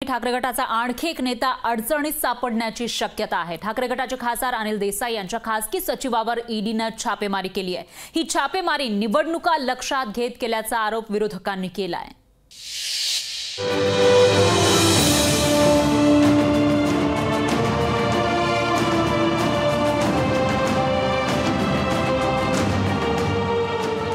ठाकरे गटाचा आणखी एक नेता अडचणीत सापडण्याची शक्यता आहे। ठाकरे गटाचे खासदार अनिल देसाई यांच्या खासगी सचिवावर ईडीने छापेमारी केली आहे। ही छापेमारी निवडणुका लक्षात घेत केल्याचा आरोप विरोधकांनी केला आहे।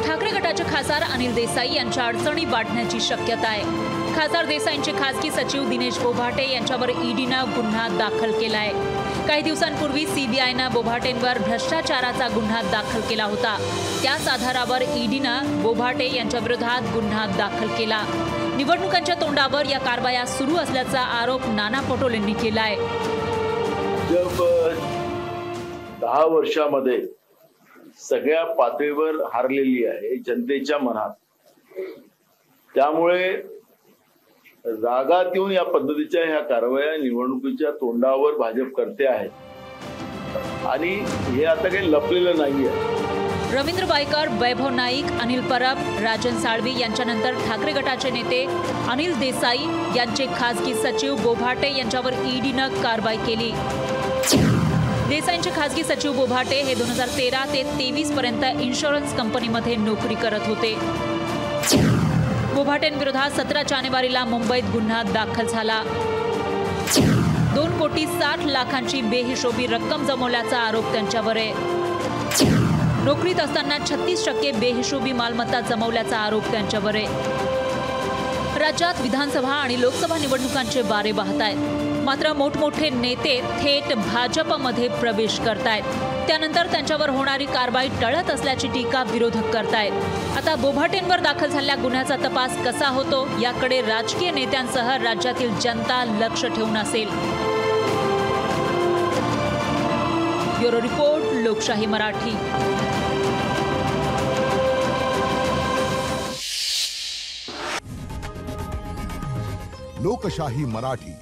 ठाकरे गटाचे खासदार अनिल देसाई यांच्या अडचणी वाढण्याची शक्यता आहे। खासदार देसाईंचे खासगी सचिव दिनेश बोभाटे यांच्यावर ईडीने गुन्हा दाखल केला आहे। काही दिवसांपूर्वी सीबीआयने बोभाटेंवर भ्रष्टाचाराचा गुन्हा दाखल केला होता। त्याच आधारावर ईडीने बोभाटे यांच्या विरोधात गुन्हा दाखल केला। निवडणुकांच्या तोंडावर या कारवाया सुरू असल्याचा आरोप नाना पटोलेंनी केला आहे। जब 10 वर्षामध्ये सगळ्या पातळीवर हारलेली आहे जनतेच्या मनात, त्यामुळे रागात येऊन या पद्धतीच्या ह्या कारवाया निवडणुकीच्या तोंडावर भाजप करते आहे आणि हे आता काही लपलेलं नाहीये। रवींद्र वायकर, वैभव नाईक, अनिल परब, राजन साळवी यांच्यानंतर ठाकरे गटाचे नेते अनिल देसाई यांचे खासगी सचिव बोभाटे यांच्यावर ईडीने कारवाई केली। देसाईंचे खासगी सचिव बोभाटे हे 2013 ते 23 पर्यंत इन्शुरन्स कंपनीमध्ये नोकरी करत होते। बोभाटेंविरोधात 17 जानेवारीला मुंबईत गुन्हा दाखल झाला। 2,60,00,000ची बेहिशोबी रक्कम जमवल्याचा आरोप त्यांच्यावर आहे। नोकरीत असताना 36% बेहिशोबी मालमत्ता जमवल्याचा आरोप त्यांच्यावर आहे। राज्यात विधानसभा आणि लोकसभा निवडणुकांचे वारे वाहत आहेत, मात्र मोठमोठे नेते थेट भाजपमध्ये प्रवेश करतायत। त्यानंतर त्यांच्यावर होणारी कारवाई टळत असल्याची टीका विरोधक करतायत। आता बोभाटेंवर दाखल झालेल्या गुन्ह्याचा तपास कसा होतो याकडे राजकीय नेत्यांसह राज्यातील जनता लक्ष ठेवून असेल। ब्युरो रिपोर्ट, लोकशाही मराठी। लोकशाही मराठी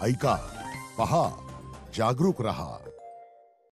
ऐका, पहा, जागरूक रहा।